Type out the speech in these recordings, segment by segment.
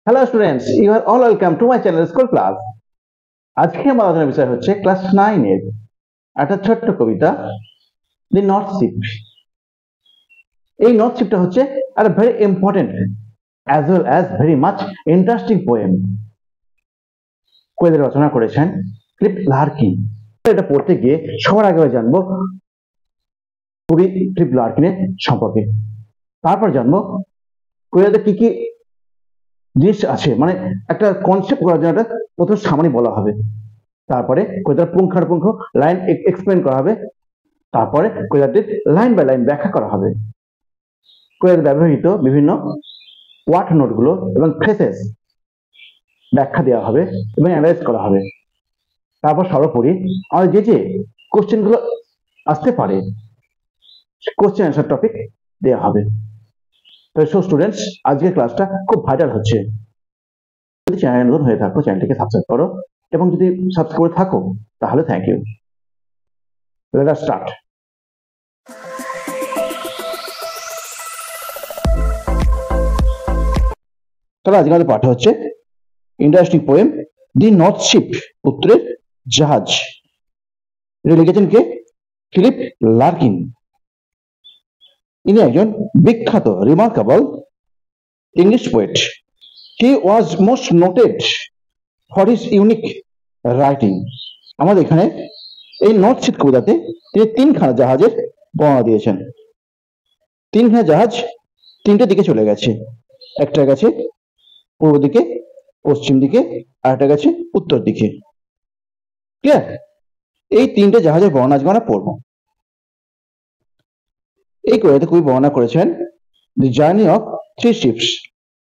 Hello students, you are all welcome to my channel school class. আজকে আমার আলোচনার বিষয় হচ্ছে ক্লাস 9 এর একটা ছোট্ট কবিতা, দি নর্থ শিপ। এই নর্থ শিপটা হচ্ছে একটা very important as well as very much interesting poem. কবিতা রচনা করেছেন ফিলিপ লার্কিন। এটা পড়তে গিয়ে সবার আগে জানবো কবি ফিলিপ লার্কিনের সম্পর্কে, তারপর জানবো কবিতাতে কি কি জিনিস আছে, মানে একটা কনসেপ্ট করার জন্য একটা প্রথম সামান্য বলা হবে, তারপরে কবিতার পুঙ্খানুপুঙ্খ লাইন এক্সপ্লেন করা হবে, তারপরে কবিতাটির লাইন বাই লাইন ব্যাখ্যা করা হবে। কবিতায় ব্যবহৃত বিভিন্ন ওয়ার্ড নোটগুলো এবং ফ্রেসেস ব্যাখ্যা দেওয়া হবে এবং অ্যানালাইজ করা হবে। তারপর সর্বোপরি আমাদের যে যে কোশ্চেনগুলো আসতে পারে কোশ্চেন অ্যান্সার টপিক দেওয়া হবে। তো সো স্টুডেন্টস, আজকের ক্লাসটা খুব ভাইটাল হচ্ছে। যদি চ্যানেল নতুন হয়ে থাকো চ্যানেলটিকে সাবস্ক্রাইব করো, এবং যদি সাবস্ক্রাইব করে থাকো তাহলে thank you. Let us start. তাহলে আজকে আমাদের পাঠ হচ্ছে interesting poem the north ship, উত্তরের জাহাজ। এটা লিখেছেন কে? Philip Larkin. ইনি একজন বিখ্যাত remarkable English poet. He was most noted for his unique writing. আমাদের এখানে এই নর্থ শিপ কবিতাতে তিনি তিনখানা জাহাজের বর্ণনা দিয়েছেন। তিনখানা জাহাজ তিনটে দিকে চলে গেছে, একটা গেছে পূর্ব দিকে, পশ্চিম দিকে, আর একটা গেছে উত্তর দিকে। ক্লিয়ার? এই তিনটে জাহাজের বর্ণনা আজকে আমরা পড়বো। এই কবিতাতে কবি বর্ণনা করেছেন দি জার্নি অফ থ্রি শিপস,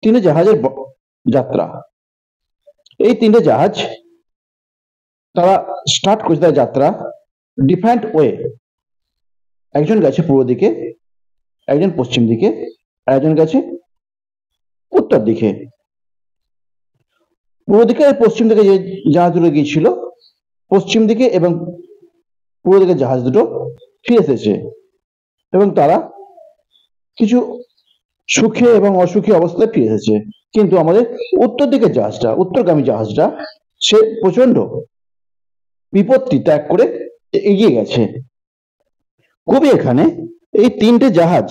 তিনটে জাহাজের যাত্রা। এই তিনটে জাহাজ তারা স্টার্ট করেছে তার যাত্রা ডিফারেন্ট ওয়ে। একজন গেছে পূর্ব দিকে, একজন পশ্চিম দিকে, আর একজন গেছে উত্তর দিকে। পূর্ব দিকে আর পশ্চিম দিকে যে জাহাজ দুটো গিয়েছিল, পশ্চিম দিকে এবং পূর্ব দিকের জাহাজ দুটো ফিরে এসেছে, এবং তারা কিছু সুখে এবং অসুখী অবস্থায় ফিরে এসেছে। কিন্তু আমাদের উত্তর দিকের জাহাজটা, উত্তরগামী জাহাজটা, সে প্রচন্ড বিপত্তি ত্যাগ করে এগিয়ে গেছে। কবি এখানে এই তিনটে জাহাজ,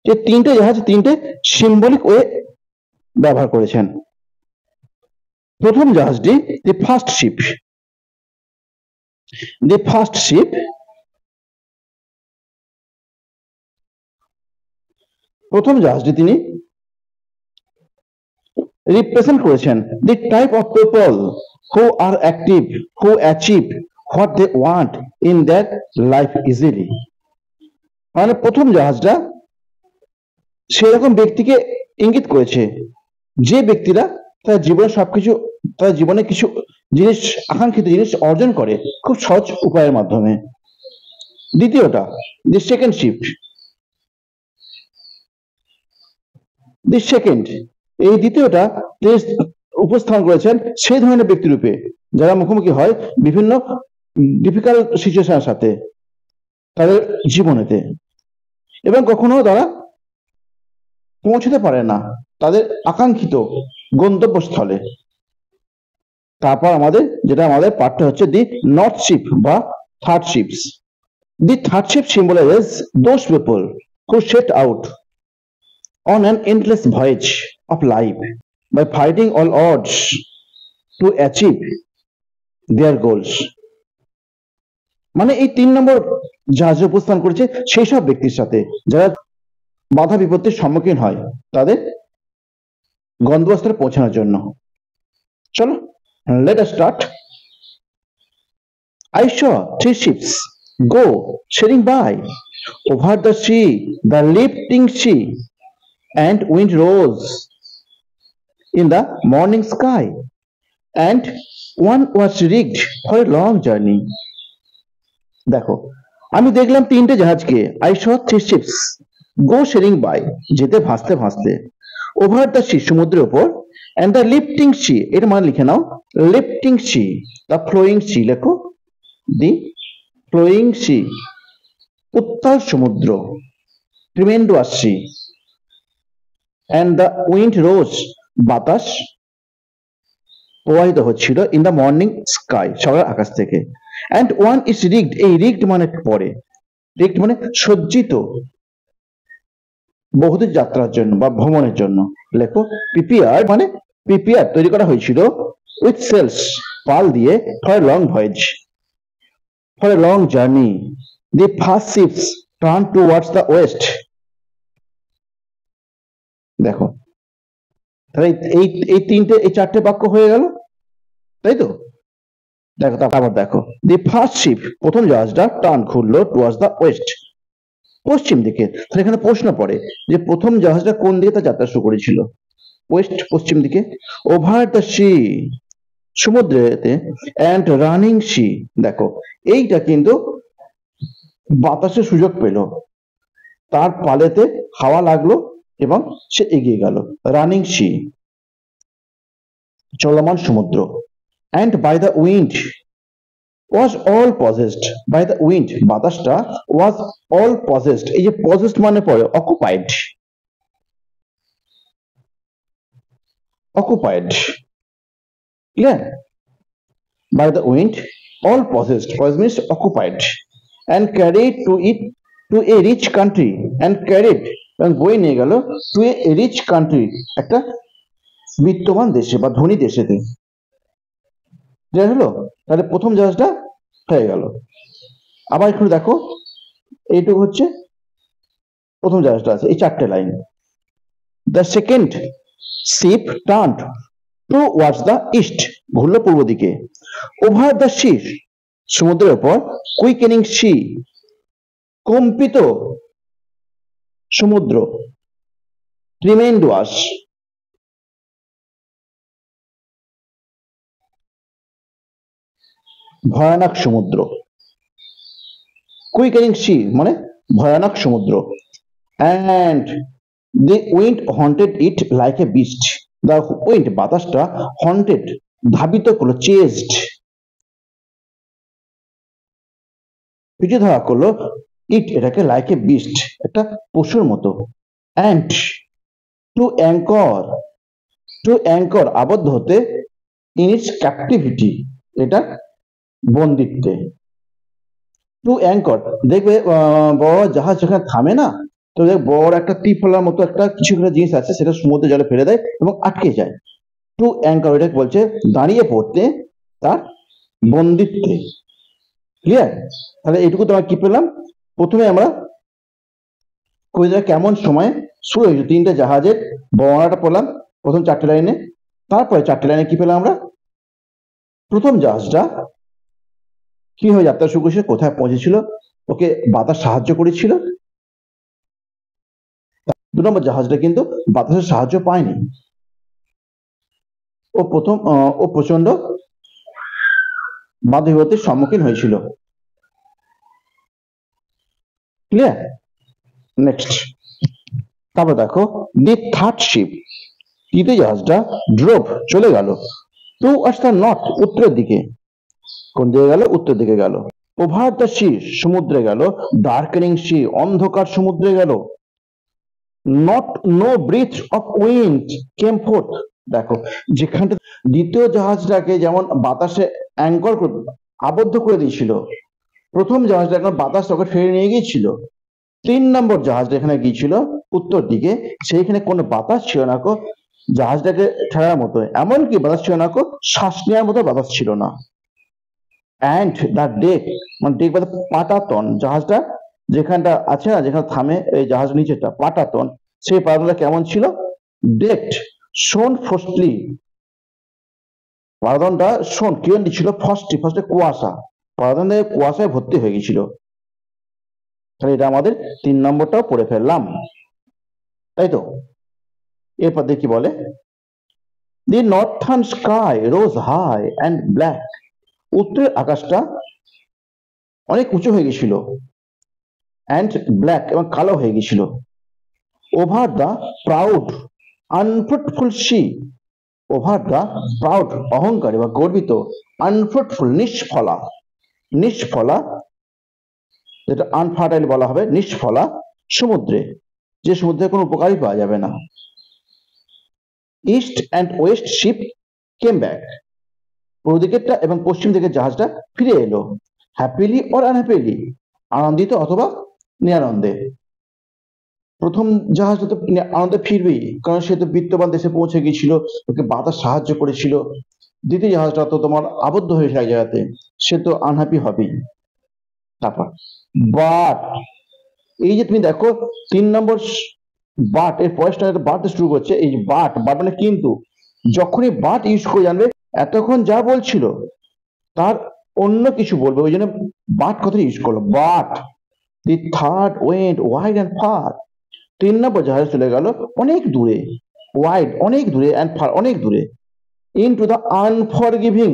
যে তিনটে জাহাজ তিনটে সিম্বলিক ওয়ে ব্যবহার করেছেন। প্রথম জাহাজটি the first ship. The first ship প্রথম জাহাজটি তিনি রিপ্রেজেন্ট করেছেন the type of people who are active, who achieve what they want in that life easily. মানে প্রথম জাহাজটা সেরকম ব্যক্তিকে ইঙ্গিত করেছে যে ব্যক্তিরা তার জীবনে সবকিছু, তার জীবনে কিছু জিনিস, আকাঙ্ক্ষিত জিনিস অর্জন করে খুব সহজ উপায়ের মাধ্যমে। দ্বিতীয়টা the second ship. The second, এই দ্বিতীয়টা তিনি উপস্থাপন করেছেন সেই ধরনের ব্যক্তিরূপে যারা মুখোমুখি হয় বিভিন্ন ডিফিকাল্ট সিচুয়েশনের সাথে তাদের জীবনেতে, এবং কখনো তারা পৌঁছতে পারে না তাদের আকাঙ্ক্ষিত গন্তব্যস্থলে। তারপর আমাদের যেটা পাঠ্য হচ্ছে দি নর্থ শিপ বা third ships. The third ship symbolizes those people who set out on an endless voyage of life by fighting all odds to achieve their goals. মানে এই 3 নম্বর জাহাজে উপস্থান করেছে সেই সব ব্যক্তির সাথে যারা বাধা বিপত্তির সম্মুখীন হয় তাদের গন্তব্যস্থলে পৌঁছানোর জন্য। চলো, let us start. I saw 3 ships go sailing by over the sea, the lifting sea, and wind rose in the morning sky, and one was rigged for a long journey. দেখো, আমি দেখলাম তিনটে জাহাজকে, I saw 3 ships go sailing by, যেতে ভাসতে ভাসতে, over the sea, সমুদ্রের উপর, and the lifting sea, এর মানে লিখে নাও lifting sea, the flowing sea লেখো, the flowing sea, উত্তাল সমুদ্র, tremendous sea, and the wind rose, বাতাস প্রবাহিত হচ্ছিল in the morning sky, সকালের আকাশ থেকে, and one is rigged, এই rigged মানে পরে, rigged মানে সজ্জিত বহুদূর যাত্রার জন্য বা ভ্রমণের জন্য। লেখো প্রিপেয়ার মানে প্রিপেয়ার তৈরি করা হয়েছিল উইথ সেলস পাল দিয়ে for long voice, for a long journey. The first ships turn towards the West. দেখো তাহলে এই তিনটে এই চারটে বাক্য হয়ে গেল, তাই তো? দেখো তারপর দেখো দি ফার্স্ট শিপ প্রথম জাহাজটা টার্ন ঘুরলো টুয়ার্ডস দ্য ওয়েস্ট পশ্চিম দিকে। তাহলে এখানে প্রশ্ন পড়ে যে প্রথম জাহাজটা কোন দিকে তার যাত্রা শুরু করেছিল? ওয়েস্ট পশ্চিম দিকে। ওভার দ্য সি সমুদ্রেতে, অ্যান্ড রানিং সি, দেখো এইটা কিন্তু বাতাসের সুযোগ পেল, তার পালেতে হাওয়া লাগলো এবং সে এগিয়ে গেল। রানিং সি চলমান সমুদ্র। And by the wind was all possessed, by the wind বাতাসটা was all possessed, এই যে possessed মানে পড়ে occupied, occupied, clear? By the wind all possessed, possessed means occupied, and carried to it to a rich country, and carried এবং বয়ে নিয়ে গেল to a rich country, একটা বিত্তবান দেশে বা ধনী দেশেতে। ক্লিয়ার হলো? তাহলে প্রথম জাহাজটা হয়ে গেল। আবার একটু দেখো এইটুকু হচ্ছে প্রথম জাহাজটা আছে, এই চারটে লাইন। The second ship turned towards the east, ঘুরলো পূর্ব দিকে। ওভার দ্য সি সমুদ্রের উপর, কুইকেনিং সি কম্পিত সমুদ্র, ট্রিমেন্ডুয়াস ভয়ানক সমুদ্র, কুইকেনিং সি মানে ভয়ানক সমুদ্র। And the wind haunted it like a beast, the wind বাতাসটা হন্টেড ধাবিত করলো, চেজড পিছু ধাওয়া করলো, ইট এটাকে লাইক এ বিস্ট একটা পশুর মতো। And to anchor, to anchor আবদ্ধ হতে, ইন ইটস ক্যাপটিভিটি এটা বন্দিত্বে। টু অ্যাঙ্কর দেখবে বড় জাহাজ যেখানে থামে না, তো বড় একটা টিফলার মতো একটা কিছু একটা জিনিস আছে, সেটা সমুদ্রে জলে ফেলে দেয় এবং আটকে যায়। টু অ্যাঙ্কর এটা বলছে দাঁড়িয়ে পড়তে, তার বন্দিত্বে। ক্লিয়ার? তাহলে এইটুকু তোমার কি পেলাম? প্রথমে আমরা কবিতা কেমন সময় শুরু হয়েছে তিনটে জাহাজের বর্ণনাটা পেলাম প্রথম চারটে লাইনে। তারপরে চারটে লাইনে কি পেলাম আমরা? প্রথম জাহাজটা কিভাবে যাত্রা শুরু করেছিল, কোথায় পৌঁছেছিল, ওকে বাতাস সাহায্য করেছিল। দু নম্বর জাহাজটা কিন্তু বাতাসের সাহায্য পায়নি, ও প্রচন্ড বাধা বিপত্তির সম্মুখীন হয়েছিল। ক্লিয়ার? নেক্সট তারপর দেখো দি থার্ড শিপ তৃতীয় জাহাজটা ড্রোভ চলে গেল টুয়ার্ডস দ্য নর্থ উত্তরের দিকে। কোন দিকে গেল? উত্তর দিকে গেল। ওভার দ্য সি সমুদ্রে গেল, ডার্কেনিং সি অন্ধকার সমুদ্রে গেল। Not no breath of wind came forth, দেখো যেখানটা দ্বিতীয় জাহাজটাকে যেমন বাতাসে অ্যাঙ্কর আবদ্ধ করে দিয়েছিল, প্রথম জাহাজটা এখন বাতাস ওকে ফেরে নিয়ে গিয়েছিল। তিন নম্বর জাহাজটা এখানে গিয়েছিল উত্তর দিকে, সেইখানে কোনো বাতাস ছিল না কো জাহাজটাকে ঠেলার মতো, এমনকি বাতাস ছিল না কো শ্বাস নেওয়ার মতো বাতাস ছিল না। অ্যান্ড দ্য ডেক মানে ডেক বা পাটাতন, জাহাজটা যেখানটা আছে না, যেখানে থামে এই জাহাজ নিচেটা পাটাতন, সেই পাটাতনটা কেমন ছিল? ডেকড শোন ফ্রস্টলি, পাটাতনটা শোন কি ছিল? ফ্রস্টি, ফার্স্টে কুয়াশা, পাটাতন থেকে কুয়াশায় ভর্তি হয়ে গেছিল। তাহলে এটা আমাদের তিন নম্বরটাও পড়ে ফেললাম, তাই তো? এরপর দেখি বলে the northern sky rose high and black, উত্তরের আকাশটা অনেক উঁচু হয়ে গেছিল, অ্যান্ড ব্ল্যাক এবং কালো হয়ে গেছিল। Over the proud unfruitful sea, over the proud অহংকারী বা গর্বিত, আনফ্রুটফুল নিষ্ফলা, নিষ্ফলা যেটা আনফার্টাইল বলা হবে, নিষ্ফলা সমুদ্রে, যে সমুদ্রে কোনো উপকারই পাওয়া যাবে না। East and west ship came back. পূর্ব দিকেরটা এবং পশ্চিম দিকের জাহাজটা ফিরে এলো। হ্যাপিলি অর আনহ্যাপিলি, আনন্দিত অথবা নিরানন্দে। প্রথম জাহাজটা তো আনন্দে ফিরবেই, কারণ সে তো বিত্তবান দেশে পৌঁছে গিয়েছিল, ওকে বাতাস সাহায্য করেছিল। দ্বিতীয় জাহাজটা তো তোমার আবদ্ধ হয়েছে এক জায়গাতে, সে তো আনহ্যাপি হবেই। তারপর বাট, এই যে তুমি দেখো 3 নম্বর বাট, এর পয়সা বাট শুরু করছে। এই বাট, বাট মানে কিন্তু, যখনই বাট ইউজ করে জানবে এতক্ষণ যা বলছিল তার অন্য কিছু বলবে, ওই জন্য বাট কথাটা ইউজ করলো। But the third went wide and far. 3 নম্বর জাহাজ চলে গেল অনেক দূরে, ওয়াইড অনেক দূরে, অ্যান্ড ফার অনেক দূরে, ইনটু দ্য আনফরগিভিং।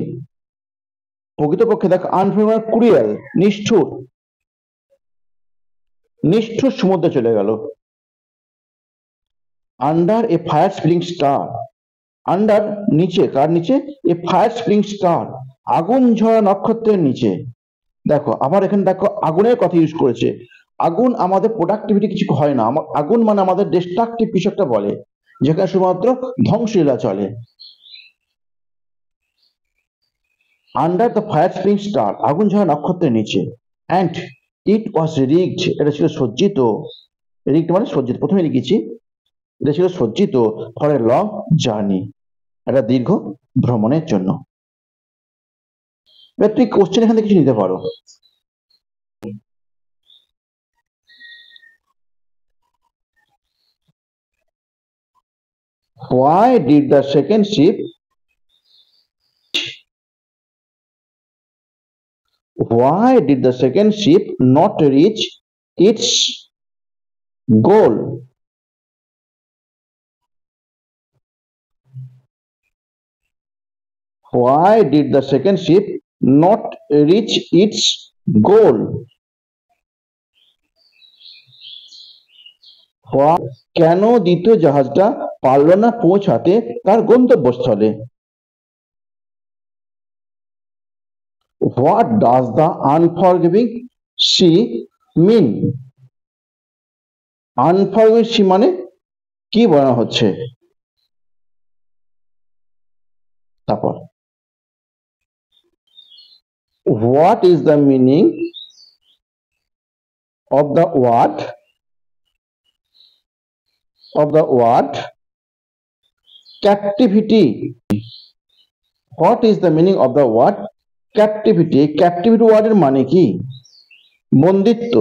প্রকৃতপক্ষে দেখ আনফরগিভিং মানে ক্রুয়েল, নিষ্ঠুর, নিষ্ঠুর সমুদ্রে চলে গেল। আন্ডার এ ফায়ার স্প্রিং স্টার, আন্ডার নিচে, কার নিচে? এ ফায়ার স্প্রিং স্টার, আগুন ঝরা নক্ষত্রের নিচে। দেখো আবার এখানে দেখো আগুনের কথা ইউজ করেছে। আগুন আমাদের প্রোডাক্টিভিটি কিছু হয় না, আগুন মানে আমাদের ডিস্ট্রাকটিভ কিছু একটা বলে, যেখানে শুধুমাত্র ধ্বংসলীলা চলে। Under the fire spring star, আগুন ঝরা নক্ষত্রের নিচে। অ্যান্ড ইট ওয়াজ রিগড, এটা ছিল সজ্জিত। রিগড মানে সজ্জিত, প্রথমে লিখেছি, এটা ছিল সজ্জিত ফর এ লং জার্নি, একটা দীর্ঘ ভ্রমণের জন্য। এবার তুই কোশ্চেন এখান থেকে কিছু নিতে পারো। Why did the second ship not reach its goal? Why did the second ship not reach its goal? কেন দ্বিতীয় জাহাজটা পারল না পৌঁছাতে তার গন্তব্যস্থলে? What does the unforgiving sea mean? Unforgiving sea মানে কি বলা হচ্ছে? তারপর what is the meaning of the word captivity? What is the meaning of the word captivity? Captivity word এর মানে কি? বন্দিত্ব।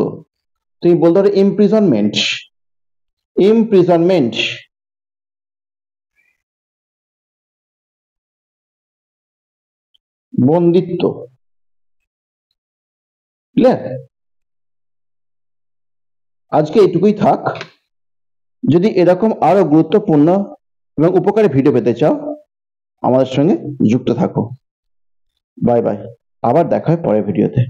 তুমি বলতে পারো imprisonment, বন্দিত্ব। ক্লিয়ার? আজকে এইটুকুই থাক। যদি এরকম আরো গুরুত্বপূর্ণ এবং উপকারী ভিডিও পেতে চাও আমাদের সঙ্গে যুক্ত থাকো। বাই বাই, আবার দেখা হয় পরের ভিডিওতে।